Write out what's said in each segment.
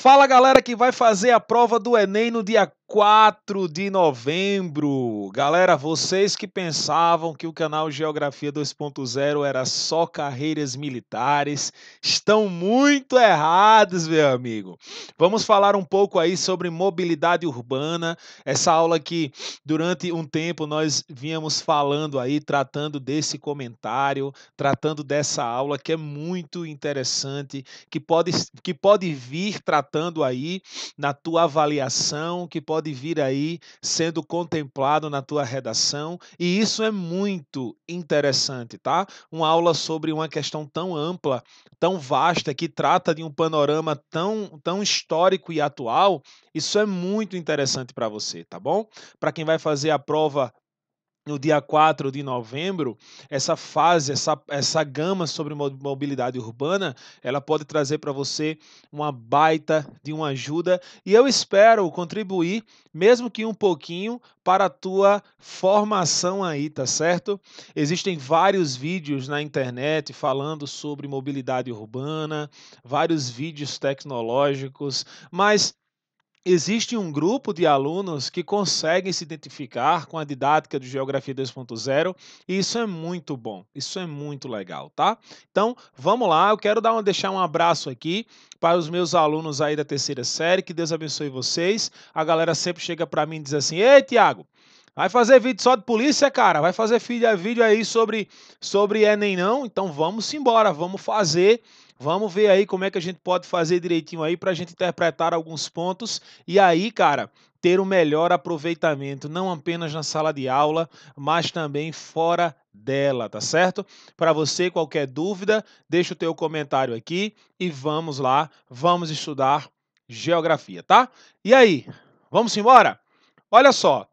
Fala, galera que vai fazer a prova do Enem no dia 4 de novembro. Galera, vocês que pensavam que o canal Geografia 2.0 era só carreiras militares, estão muito errados, meu amigo. Vamos falar um pouco aí sobre mobilidade urbana, essa aula que durante um tempo nós vínhamos falando aí, tratando desse comentário, tratando dessa aula que é muito interessante, que pode vir tratando aí na tua avaliação, que pode vir aí sendo contemplado na tua redação, e isso é muito interessante, tá? Uma aula sobre uma questão tão ampla, tão vasta, que trata de um panorama tão histórico e atual, isso é muito interessante para você, tá bom? Para quem vai fazer a prova no dia 4 de novembro, essa fase, essa gama sobre mobilidade urbana, ela pode trazer para você uma baita de uma ajuda e eu espero contribuir, mesmo que um pouquinho, para a tua formação aí, tá certo? Existem vários vídeos na internet falando sobre mobilidade urbana, vários vídeos tecnológicos, mas existe um grupo de alunos que conseguem se identificar com a didática de Geografia 2.0 e isso é muito bom, isso é muito legal, tá? Então, vamos lá, eu quero deixar um abraço aqui para os meus alunos aí da terceira série, que Deus abençoe vocês. A galera sempre chega para mim e diz assim: "Ei, Tiago, vai fazer vídeo só de polícia, cara? Vai fazer vídeo aí sobre Enem não? Então vamos embora, vamos fazer. Vamos ver aí como é que a gente pode fazer direitinho aí para a gente interpretar alguns pontos e aí, cara, ter o melhor aproveitamento, não apenas na sala de aula, mas também fora dela, tá certo? Para você, qualquer dúvida, deixa o teu comentário aqui e vamos lá, vamos estudar geografia, tá? E aí, vamos embora? Olha só.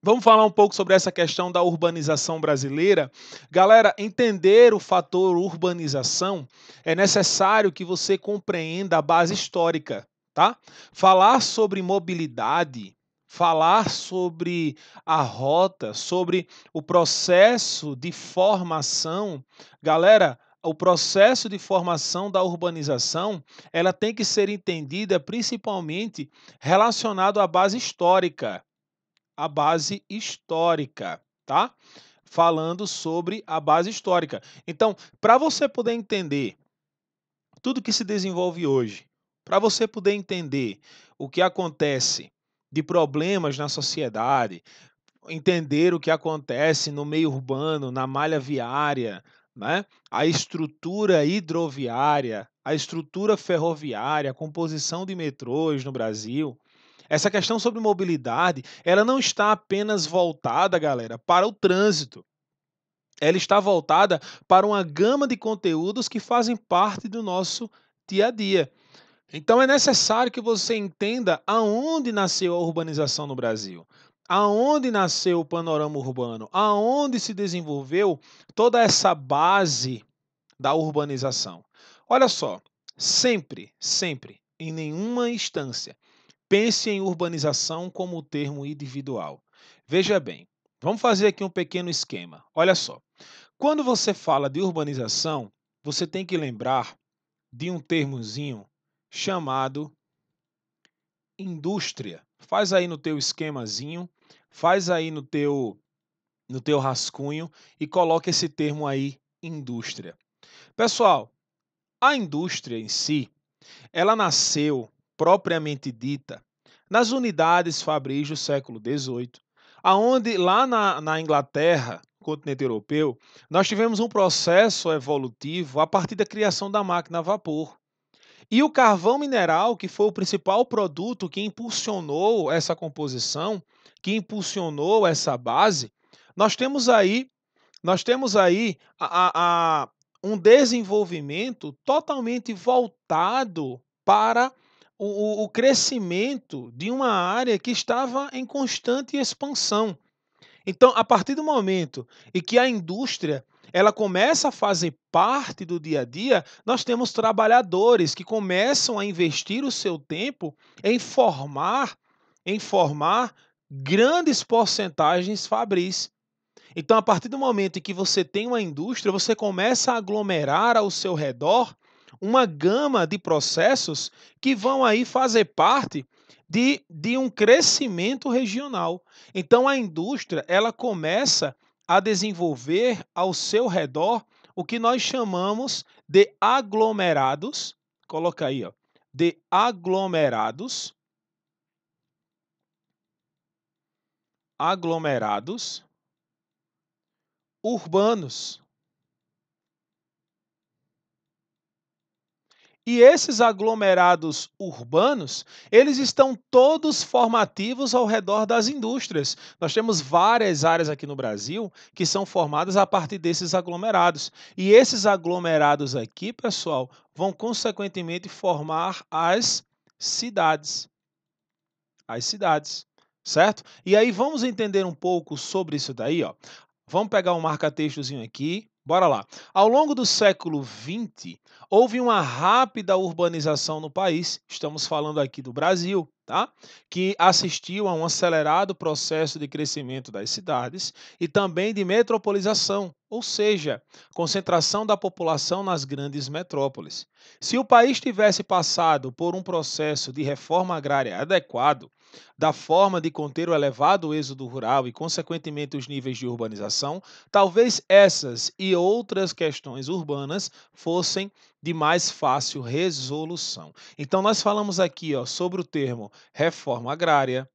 Vamos falar um pouco sobre essa questão da urbanização brasileira. Galera, entender o fator urbanização é necessário que você compreenda a base histórica, tá? Falar sobre mobilidade, falar sobre a rota, sobre o processo de formação. Galera, o processo de formação da urbanização, ela tem que ser entendida principalmente relacionado à base histórica. A base histórica, tá? Falando sobre a base histórica. Então, para você poder entender tudo que se desenvolve hoje, para você poder entender o que acontece de problemas na sociedade, entender o que acontece no meio urbano, na malha viária, né? A estrutura hidroviária, a estrutura ferroviária, a composição de metrôs no Brasil, essa questão sobre mobilidade, ela não está apenas voltada, galera, para o trânsito. Ela está voltada para uma gama de conteúdos que fazem parte do nosso dia a dia. Então é necessário que você entenda aonde nasceu a urbanização no Brasil, aonde nasceu o panorama urbano, aonde se desenvolveu toda essa base da urbanização. Olha só, sempre, em nenhuma instância, pense em urbanização como termo individual. Veja bem, vamos fazer aqui um pequeno esquema. Olha só, quando você fala de urbanização, você tem que lembrar de um termozinho chamado indústria. Faz aí no teu esquemazinho, faz aí no teu rascunho e coloca esse termo aí, indústria. Pessoal, a indústria em si, ela nasceu, propriamente dita, nas unidades fabris do século XVIII, aonde lá na Inglaterra, continente europeu, nós tivemos um processo evolutivo a partir da criação da máquina a vapor. E o carvão mineral, que foi o principal produto que impulsionou essa composição, que impulsionou essa base, nós temos aí, nós temos aí um desenvolvimento totalmente voltado para o crescimento de uma área que estava em constante expansão. Então, a partir do momento em que a indústria ela começa a fazer parte do dia a dia, nós temos trabalhadores que começam a investir o seu tempo em formar grandes porcentagens fabris. Então, a partir do momento em que você tem uma indústria, você começa a aglomerar ao seu redor uma gama de processos que vão aí fazer parte de um crescimento regional. Então, a indústria ela começa a desenvolver ao seu redor o que nós chamamos de aglomerados, coloca aí, ó, de aglomerados urbanos. E esses aglomerados urbanos, eles estão todos formativos ao redor das indústrias. Nós temos várias áreas aqui no Brasil que são formadas a partir desses aglomerados. E esses aglomerados aqui, pessoal, vão consequentemente formar as cidades. As cidades, certo? E aí vamos entender um pouco sobre isso daí, ó. Vamos pegar um marca-textozinho aqui. Bora lá. Ao longo do século XX, houve uma rápida urbanização no país. Estamos falando aqui do Brasil, tá? Que assistiu a um acelerado processo de crescimento das cidades e também de metropolização, ou seja, concentração da população nas grandes metrópoles. Se o país tivesse passado por um processo de reforma agrária adequado, da forma de conter o elevado êxodo rural e, consequentemente, os níveis de urbanização, talvez essas e outras questões urbanas fossem de mais fácil resolução. Então, nós falamos aqui ó, sobre o termo reforma agrária,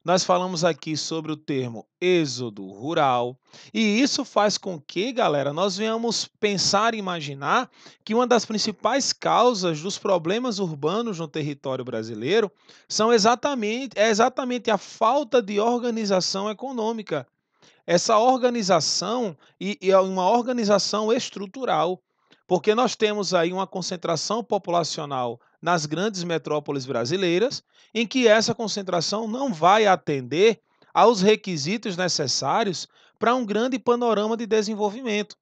nós falamos aqui sobre o termo êxodo rural, e isso faz com que, galera, nós venhamos pensar e imaginar que uma das principais causas dos problemas urbanos no território brasileiro é exatamente a falta de organização econômica. Essa organização e é uma organização estrutural, porque nós temos aí uma concentração populacional nas grandes metrópoles brasileiras, em que essa concentração não vai atender aos requisitos necessários para um grande panorama de desenvolvimento.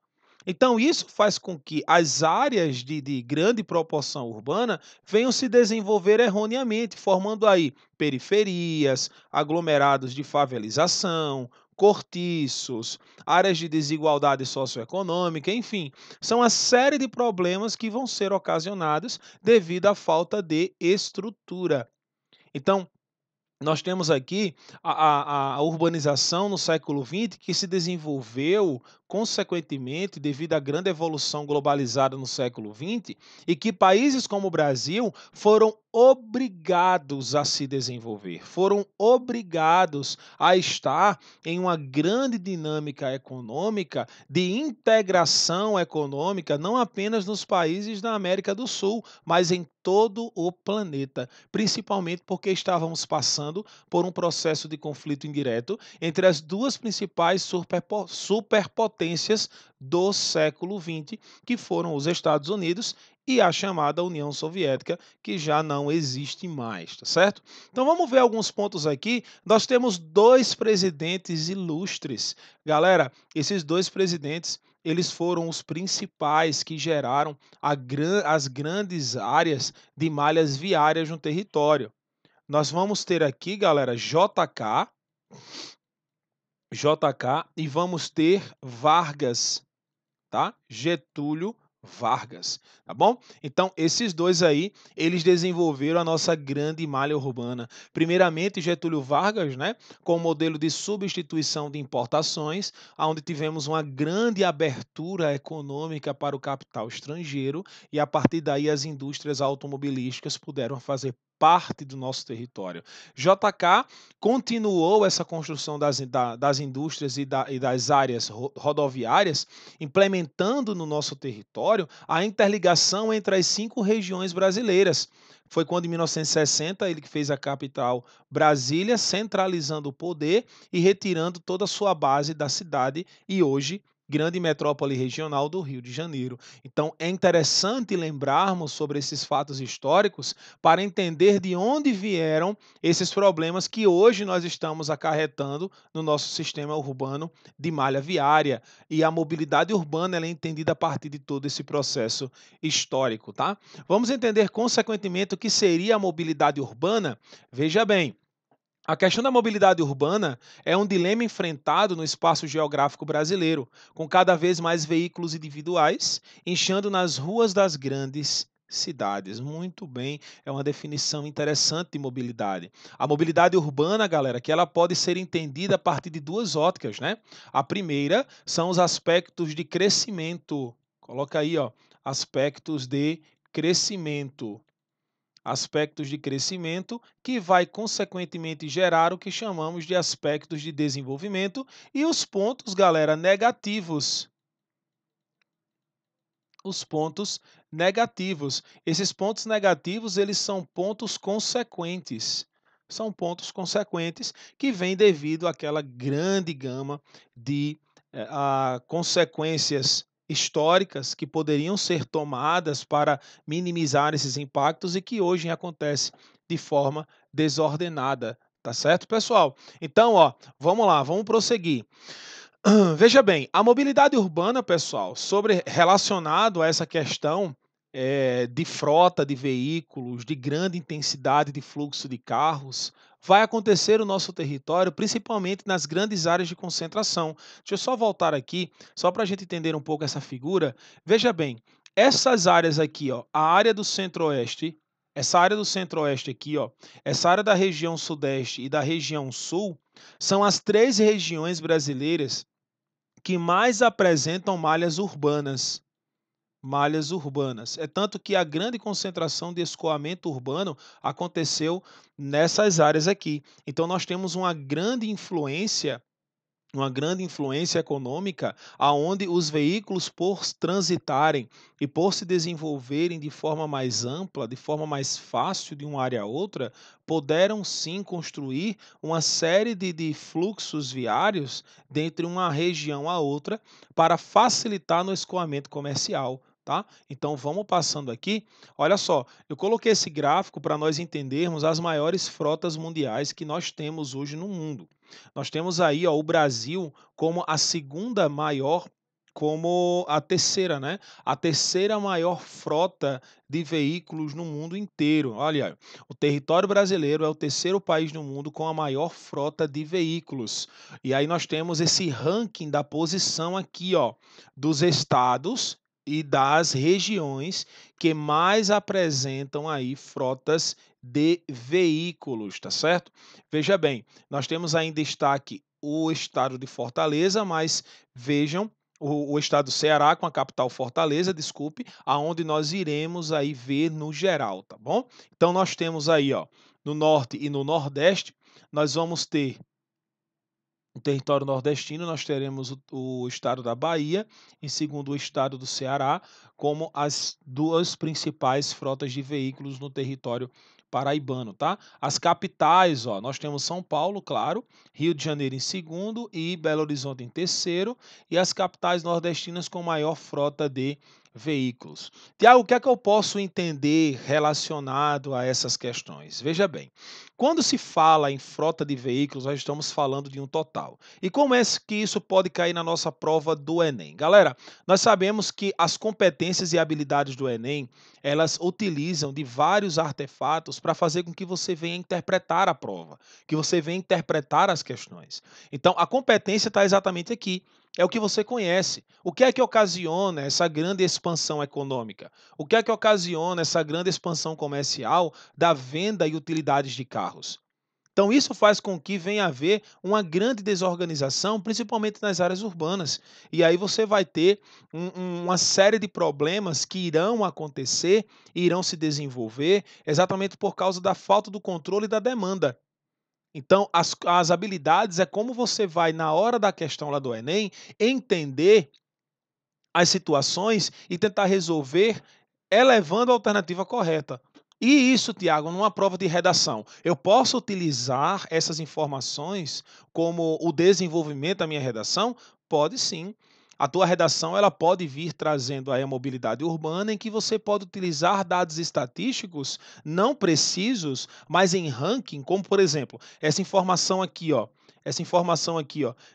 Então, isso faz com que as áreas de grande proporção urbana venham se desenvolver erroneamente, formando aí periferias, aglomerados de favelização, cortiços, áreas de desigualdade socioeconômica, enfim, são uma série de problemas que vão ser ocasionados devido à falta de estrutura. Então, nós temos aqui a urbanização no século XX que se desenvolveu, consequentemente, devido à grande evolução globalizada no século XX, e que países como o Brasil foram obrigados a se desenvolver, foram obrigados a estar em uma grande dinâmica econômica de integração econômica, não apenas nos países da América do Sul, mas em todo o planeta, principalmente porque estávamos passando por um processo de conflito indireto entre as duas principais superpotências do século XX, que foram os Estados Unidos e a chamada União Soviética, que já não existe mais, tá certo? Então vamos ver alguns pontos aqui. Nós temos dois presidentes ilustres. Galera, esses dois presidentes, eles foram os principais que geraram as grandes áreas de malhas viárias no território. Nós vamos ter aqui, galera, JK e vamos ter Vargas, tá? Getúlio Vargas, tá bom? Então, esses dois aí, eles desenvolveram a nossa grande malha urbana. Primeiramente, Getúlio Vargas, né, com o modelo de substituição de importações, onde tivemos uma grande abertura econômica para o capital estrangeiro e a partir daí as indústrias automobilísticas puderam fazer parte do nosso território. JK continuou essa construção das indústrias e das áreas rodoviárias, implementando no nosso território a interligação entre as 5 regiões brasileiras. Foi quando, em 1960, ele que fez a capital Brasília, centralizando o poder e retirando toda a sua base da cidade e hoje grande metrópole regional do Rio de Janeiro. Então, é interessante lembrarmos sobre esses fatos históricos para entender de onde vieram esses problemas que hoje nós estamos acarretando no nosso sistema urbano de malha viária. E a mobilidade urbana ela é entendida a partir de todo esse processo histórico, tá? Vamos entender, consequentemente, o que seria a mobilidade urbana? Veja bem, a questão da mobilidade urbana é um dilema enfrentado no espaço geográfico brasileiro, com cada vez mais veículos individuais inchando nas ruas das grandes cidades. Muito bem, é uma definição interessante de mobilidade. A mobilidade urbana, galera, que ela pode ser entendida a partir de duas óticas, né? A primeira são os aspectos de crescimento. Coloca aí, ó, aspectos de crescimento. Aspectos de crescimento que vai consequentemente gerar o que chamamos de aspectos de desenvolvimento e os pontos, galera, negativos. Os pontos negativos. Esses pontos negativos, eles são pontos consequentes. São pontos consequentes que vêm devido àquela grande gama de consequências históricas que poderiam ser tomadas para minimizar esses impactos e que hoje acontece de forma desordenada. Tá certo, pessoal? Então, ó, vamos lá, vamos prosseguir. Veja bem, a mobilidade urbana, pessoal, sobre relacionado a essa questão de frota de veículos, de grande intensidade de fluxo de carros, vai acontecer no nosso território, principalmente nas grandes áreas de concentração. Deixa eu só voltar aqui, só para a gente entender um pouco essa figura. Veja bem, essas áreas aqui, ó, a área do Centro-Oeste, essa área do Centro-Oeste aqui, ó, essa área da região Sudeste e da região Sul, são as três regiões brasileiras que mais apresentam malhas urbanas. Malhas urbanas. É tanto que a grande concentração de escoamento urbano aconteceu nessas áreas aqui. Então, nós temos uma grande influência econômica, aonde os veículos, por transitarem e por se desenvolverem de forma mais ampla, de forma mais fácil de uma área a outra, puderam sim construir uma série de fluxos viários dentre uma região a outra para facilitar no escoamento comercial. Tá? Então vamos passando aqui. Olha só, eu coloquei esse gráfico para nós entendermos as maiores frotas mundiais que nós temos hoje no mundo. Nós temos aí, ó, o Brasil como a segunda maior, como a terceira, né? A terceira maior frota de veículos no mundo inteiro. Olha, o território brasileiro é o terceiro país no mundo com a maior frota de veículos. E aí nós temos esse ranking da posição aqui, ó, dos estados e das regiões que mais apresentam aí frotas de veículos, tá certo? Veja bem, nós temos aí em destaque o estado de Fortaleza, mas vejam o estado do Ceará com a capital Fortaleza, desculpe, aonde nós iremos aí ver no geral, tá bom? Então nós temos aí, ó, no norte e no nordeste, nós vamos ter no território nordestino, nós teremos o estado da Bahia, em segundo o estado do Ceará, como as duas principais frotas de veículos no território paraibano, tá? As capitais, ó, nós temos São Paulo, claro, Rio de Janeiro em segundo e Belo Horizonte em terceiro, e as capitais nordestinas com maior frota de veículos. Tiago, o que é que eu posso entender relacionado a essas questões? Veja bem, quando se fala em frota de veículos, nós estamos falando de um total. E como é que isso pode cair na nossa prova do Enem? Galera, nós sabemos que as competências e habilidades do Enem, elas utilizam de vários artefatos para fazer com que você venha interpretar a prova, que você venha interpretar as questões. Então, a competência está exatamente aqui. É o que você conhece. O que é que ocasiona essa grande expansão econômica? O que é que ocasiona essa grande expansão comercial da venda e utilidades de carros? Então, isso faz com que venha a haver uma grande desorganização, principalmente nas áreas urbanas. E aí você vai ter uma série de problemas que irão acontecer, irão se desenvolver, exatamente por causa da falta do controle da demanda. Então, as habilidades é como você vai, na hora da questão lá do Enem, entender as situações e tentar resolver elevando a alternativa correta. E isso, Tiago, numa prova de redação, eu posso utilizar essas informações como o desenvolvimento da minha redação? Pode sim. A tua redação ela pode vir trazendo aí a mobilidade urbana, em que você pode utilizar dados estatísticos não precisos, mas em ranking, como por exemplo, essa informação aqui, ó,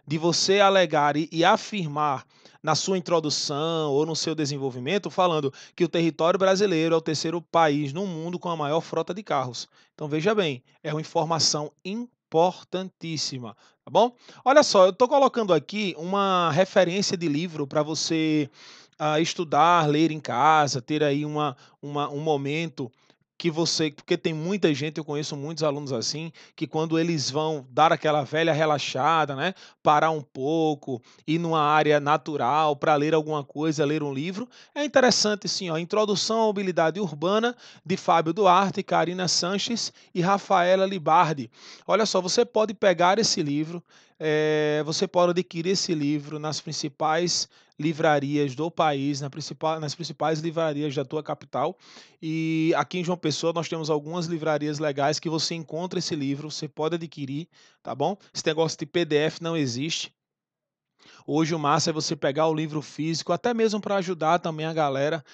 de você alegar e afirmar na sua introdução ou no seu desenvolvimento, falando que o território brasileiro é o terceiro país no mundo com a maior frota de carros. Então veja bem, é uma informação importantíssima, tá bom? Olha só, eu estou colocando aqui uma referência de livro para você estudar, ler em casa, ter aí um momento que você porque tem muita gente, eu conheço muitos alunos assim, que quando eles vão dar aquela velha relaxada, né, parar um pouco, ir numa área natural para ler alguma coisa, ler um livro, é interessante sim, ó, Introdução à Mobilidade Urbana, de Fábio Duarte, Karina Sanches e Rafaela Libardi. Olha só, você pode pegar esse livro, você pode adquirir esse livro nas principais livrarias do país, nas principais livrarias da tua capital. E aqui em João Pessoa nós temos algumas livrarias legais que você encontra esse livro, você pode adquirir, tá bom? Esse negócio de PDF não existe. Hoje o massa é você pegar o livro físico, até mesmo para ajudar também a galera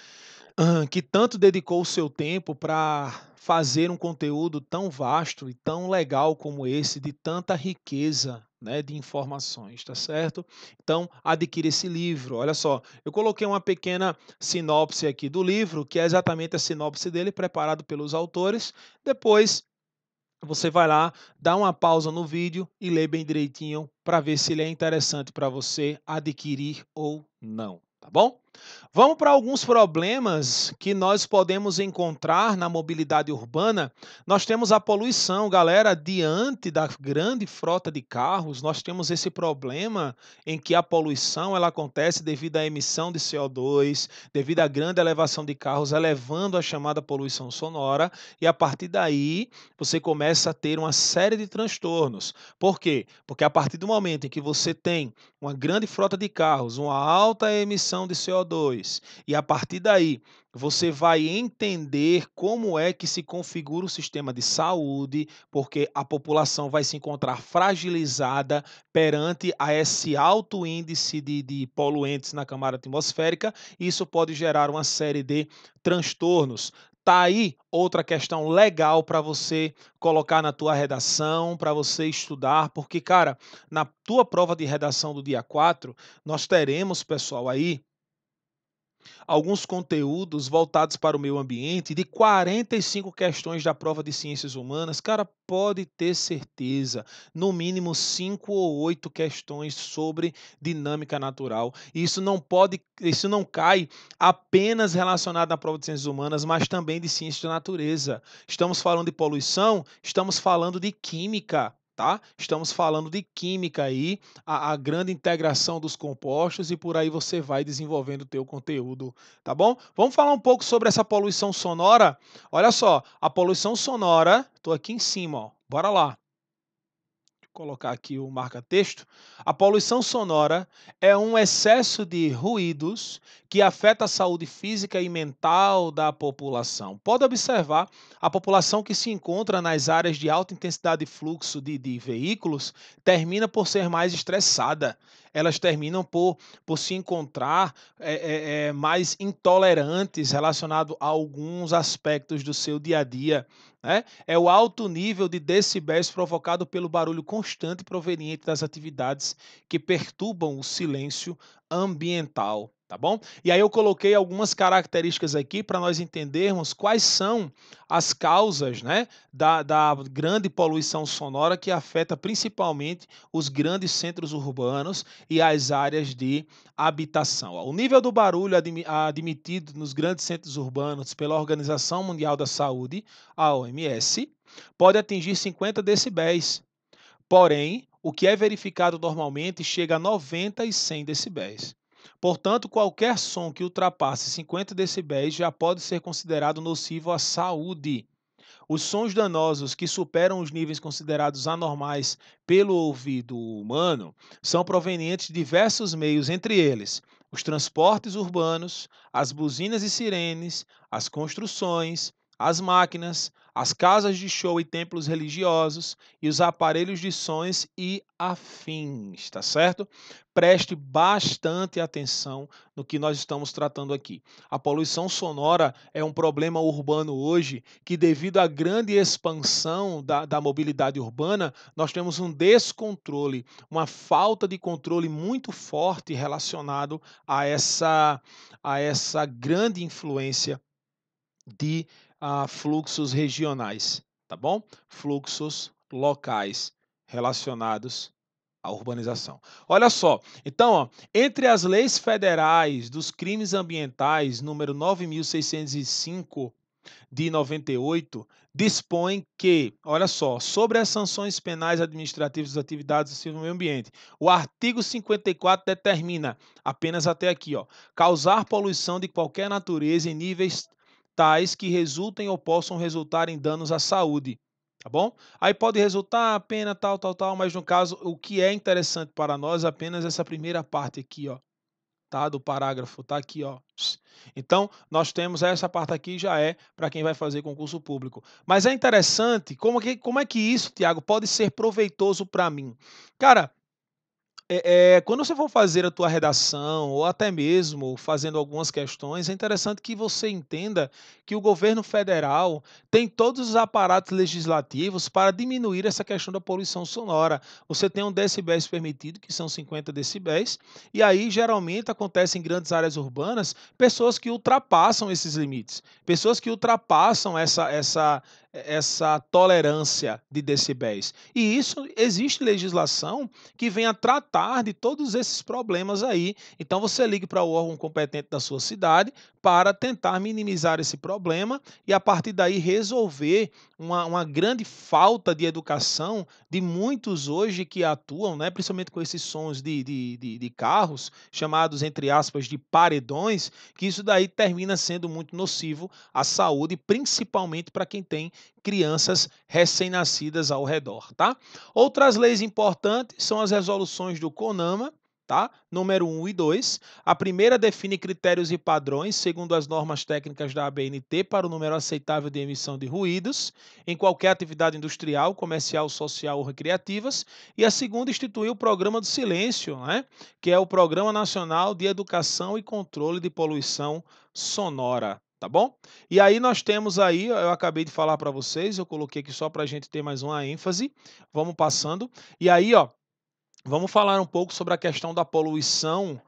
que tanto dedicou o seu tempo para fazer um conteúdo tão vasto e tão legal como esse, de tanta riqueza, né, de informações, tá certo? Então, adquira esse livro. Olha só, eu coloquei uma pequena sinopse aqui do livro, que é exatamente a sinopse dele, preparado pelos autores. Depois, você vai lá, dá uma pausa no vídeo e lê bem direitinho para ver se ele é interessante para você adquirir ou não, tá bom? Vamos para alguns problemas que nós podemos encontrar na mobilidade urbana. Nós temos a poluição, galera, diante da grande frota de carros, nós temos esse problema em que a poluição ela acontece devido à emissão de CO2, devido à grande elevação de carros, elevando a chamada poluição sonora, e a partir daí você começa a ter uma série de transtornos. Por quê? Porque a partir do momento em que você tem uma grande frota de carros, uma alta emissão de CO2, e a partir daí você vai entender como é que se configura o sistema de saúde, porque a população vai se encontrar fragilizada perante a esse alto índice de poluentes na camada atmosférica, e isso pode gerar uma série de transtornos. Tá aí outra questão legal para você colocar na tua redação, para você estudar, porque, cara, na tua prova de redação do dia 4, nós teremos, pessoal, aí alguns conteúdos voltados para o meio ambiente de 45 questões da prova de ciências humanas. Cara, pode ter certeza, no mínimo 5 ou 8 questões sobre dinâmica natural. Isso não cai apenas relacionado à prova de ciências humanas, mas também de ciências da natureza. Estamos falando de poluição, estamos falando de química. Tá? Estamos falando de química aí, a grande integração dos compostos e por aí você vai desenvolvendo o teu conteúdo, tá bom? Vamos falar um pouco sobre essa poluição sonora? Olha só, a poluição sonora, estou aqui em cima, ó, bora lá. Colocar aqui o marca-texto. A poluição sonora é um excesso de ruídos que afeta a saúde física e mental da população. Pode observar, a população que se encontra nas áreas de alta intensidade de fluxo de veículos termina por ser mais estressada. Elas terminam por se encontrar mais intolerantes relacionado a alguns aspectos do seu dia a dia, né? É o alto nível de decibéis provocado pelo barulho constante proveniente das atividades que perturbam o silêncio ambiental, tá bom? E aí eu coloquei algumas características aqui para nós entendermos quais são as causas, né, da grande poluição sonora que afeta principalmente os grandes centros urbanos e as áreas de habitação. O nível do barulho admitido nos grandes centros urbanos pela Organização Mundial da Saúde, a OMS, pode atingir 50 decibéis. Porém, o que é verificado normalmente chega a 90 e 100 decibéis. Portanto, qualquer som que ultrapasse 50 decibéis já pode ser considerado nocivo à saúde. Os sons danosos que superam os níveis considerados anormais pelo ouvido humano são provenientes de diversos meios, entre eles os transportes urbanos, as buzinas e sirenes, as construções, as máquinas, as casas de show e templos religiosos e os aparelhos de sons e afins, tá certo? Preste bastante atenção no que nós estamos tratando aqui. A poluição sonora é um problema urbano hoje que, devido à grande expansão da mobilidade urbana, nós temos um descontrole, uma falta de controle muito forte relacionado a essa grande influência de fluxos regionais, tá bom? Fluxos locais relacionados A urbanização. Olha só, então, ó, entre as leis federais dos crimes ambientais, número 9.605 de 98, dispõe que, olha só, sobre as sanções penais administrativas das atividades do civil meio ambiente. O artigo 54 determina, apenas até aqui, ó, causar poluição de qualquer natureza em níveis tais que resultem ou possam resultar em danos à saúde. Tá bom? Aí pode resultar a pena tal, mas no caso, o que é interessante para nós é apenas essa primeira parte aqui, ó, tá? Do parágrafo, tá aqui, ó. Então, nós temos essa parte aqui, já é para quem vai fazer concurso público. Mas é interessante, como é que isso, Tiago, pode ser proveitoso para mim? Cara, quando você for fazer a tua redação ou até mesmo fazendo algumas questões, é interessante que você entenda que o governo federal tem todos os aparatos legislativos para diminuir essa questão da poluição sonora. Você tem um decibéis permitido, que são 50 decibéis, e aí geralmente acontece em grandes áreas urbanas pessoas que ultrapassam esses limites, pessoas que ultrapassam essa tolerância de decibéis. E isso existe legislação que venha tratar de todos esses problemas aí. Então você ligue para o órgão competente da sua cidade para tentar minimizar esse problema e a partir daí resolver uma grande falta de educação de muitos hoje que atuam, né, principalmente com esses sons de carros, chamados, entre aspas, de paredões, que isso daí termina sendo muito nocivo à saúde, principalmente para quem tem crianças recém-nascidas ao redor, tá? Outras leis importantes são as resoluções do CONAMA, tá? Número 1 e 2. A primeira define critérios e padrões segundo as normas técnicas da ABNT para o número aceitável de emissão de ruídos em qualquer atividade industrial, comercial, social ou recreativas. E a segunda instituiu o Programa do Silêncio, né? Que é o Programa Nacional de Educação e Controle de Poluição Sonora. Tá bom? E aí nós temos aí, eu acabei de falar para vocês, eu coloquei aqui só para a gente ter mais uma ênfase. Vamos passando. E aí, ó, vamos falar um pouco sobre a questão da poluição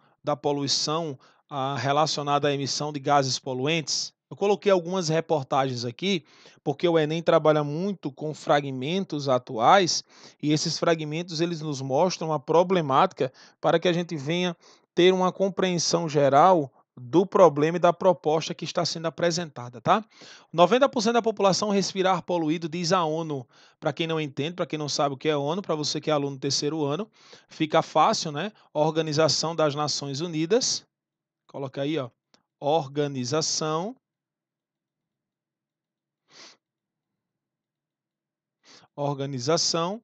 relacionada à emissão de gases poluentes. Eu coloquei algumas reportagens aqui, porque o Enem trabalha muito com fragmentos atuais, e esses fragmentos eles nos mostram a problemática para que a gente venha ter uma compreensão geral do problema e da proposta que está sendo apresentada, tá? 90% da população respira ar poluído, diz a ONU. Para quem não entende, para quem não sabe o que é ONU, para você que é aluno do terceiro ano, fica fácil, né? Organização das Nações Unidas. Coloca aí, ó. Organização Organização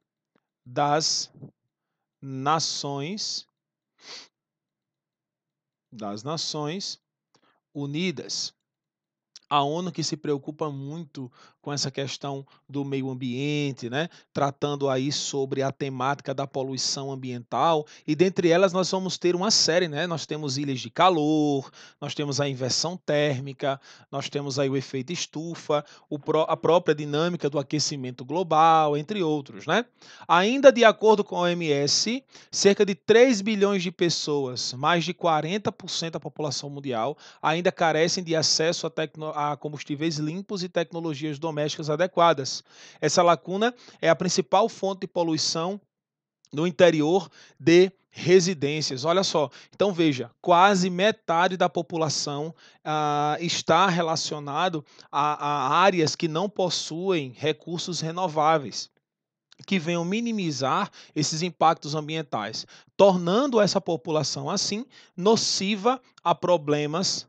das Nações Unidas. A ONU que se preocupa muito com essa questão do meio ambiente, né? Tratando aí sobre a temática da poluição ambiental, e dentre elas nós vamos ter uma série, né? Nós temos ilhas de calor, nós temos a inversão térmica, nós temos aí o efeito estufa, a própria dinâmica do aquecimento global, entre outros, né? Ainda de acordo com a OMS, cerca de 3 bilhões de pessoas, mais de 40% da população mundial, ainda carecem de acesso a combustíveis limpos e tecnologias domésticas adequadas. Essa lacuna é a principal fonte de poluição no interior de residências. Olha só, então veja, quase metade da população está relacionado a áreas que não possuem recursos renováveis, que venham minimizar esses impactos ambientais, tornando essa população, assim, nociva a problemas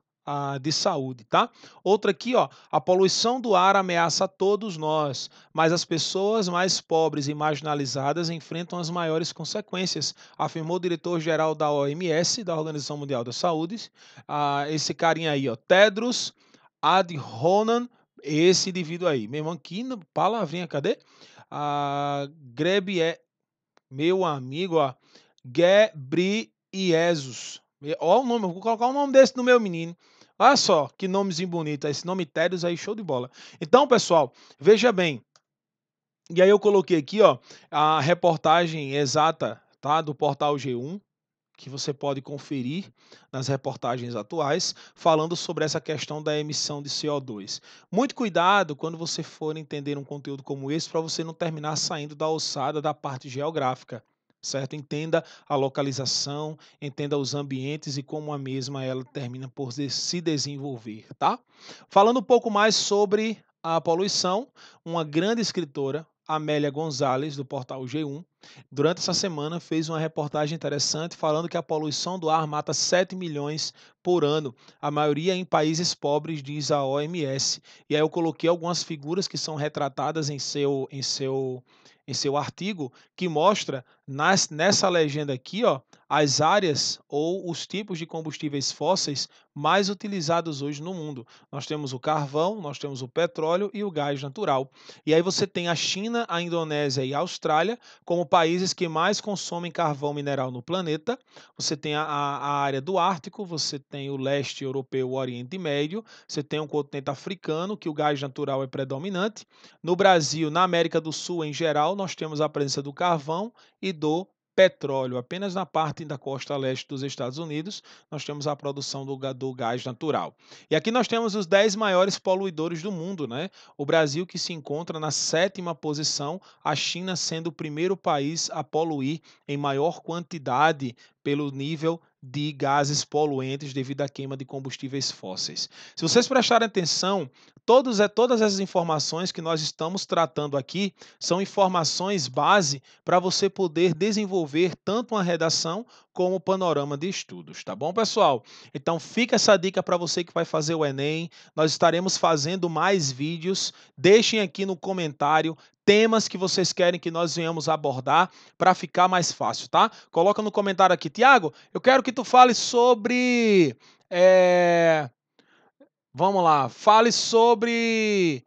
de saúde, tá? Outra aqui, ó, a poluição do ar ameaça a todos nós, mas as pessoas mais pobres e marginalizadas enfrentam as maiores consequências, afirmou o diretor-geral da OMS, da Organização Mundial da Saúde, esse carinha aí, ó, Tedros Adhanom, esse indivíduo aí. Meu irmão, aqui, palavrinha, cadê? Meu amigo, ó, Ghebreyesus. Ó o nome, eu vou colocar o nome desse no meu menino. Olha só, que nomezinho bonito, esse nome Tedros aí, show de bola. Então, pessoal, veja bem, e aí eu coloquei aqui, ó, a reportagem exata, tá, do portal G1, que você pode conferir nas reportagens atuais, falando sobre essa questão da emissão de CO2. Muito cuidado quando você for entender um conteúdo como esse, para você não terminar saindo da alçada da parte geográfica, certo? Entenda a localização, entenda os ambientes e como a mesma ela termina por se desenvolver, tá? Falando um pouco mais sobre a poluição, uma grande escritora, Amélia Gonzalez, do portal G1, durante essa semana fez uma reportagem interessante falando que a poluição do ar mata 7 milhões por ano, a maioria em países pobres, diz a OMS. E aí eu coloquei algumas figuras que são retratadas em seu artigo, que mostra nessa legenda aqui, ó, as áreas ou os tipos de combustíveis fósseis mais utilizados hoje no mundo. Nós temos o carvão, nós temos o petróleo e o gás natural. E aí você tem a China, a Indonésia e a Austrália como países que mais consomem carvão mineral no planeta. Você tem a área do Ártico, você tem o leste europeu, o Oriente Médio, você tem o continente africano, que o gás natural é predominante. No Brasil, na América do Sul em geral, nós temos a presença do carvão e do petróleo. Apenas na parte da costa leste dos Estados Unidos, nós temos a produção do gás natural. E aqui nós temos os 10 maiores poluidores do mundo, né? O Brasil, que se encontra na 7ª posição, a China sendo o primeiro país a poluir em maior quantidade pelo nível de gases poluentes devido à queima de combustíveis fósseis. Se vocês prestarem atenção, todas essas informações que nós estamos tratando aqui são informações base para você poder desenvolver tanto uma redação como um panorama de estudos, tá bom, pessoal? Então fica essa dica para você que vai fazer o Enem. Nós estaremos fazendo mais vídeos. Deixem aqui no comentário temas que vocês querem que nós venhamos abordar para ficar mais fácil, tá? Coloca no comentário aqui, Tiago, eu quero que tu fale sobre... Vamos lá, fale sobre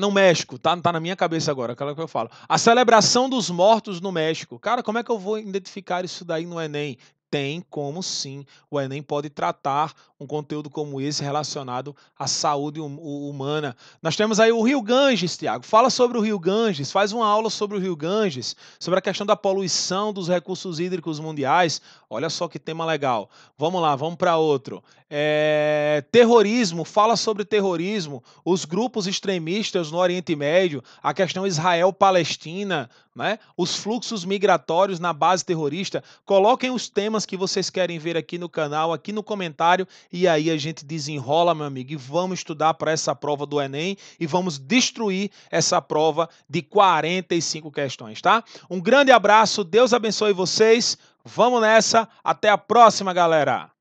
no México, tá na minha cabeça agora, aquela que eu falo. A celebração dos mortos no México. Cara, como é que eu vou identificar isso daí no Enem? Tem como sim. O Enem pode tratar um conteúdo como esse relacionado à saúde humana. Nós temos aí o Rio Ganges, Tiago. Fala sobre o Rio Ganges, faz uma aula sobre o Rio Ganges, sobre a questão da poluição dos recursos hídricos mundiais. Olha só que tema legal. Vamos lá, vamos para outro. Terrorismo, fala sobre terrorismo, os grupos extremistas no Oriente Médio, a questão Israel-Palestina, né? Os fluxos migratórios na base terrorista. Coloquem os temas que vocês querem ver aqui no canal, aqui no comentário, e aí a gente desenrola, meu amigo, e vamos estudar para essa prova do Enem e vamos destruir essa prova de 45 questões, tá? Um grande abraço, Deus abençoe vocês, vamos nessa, até a próxima, galera!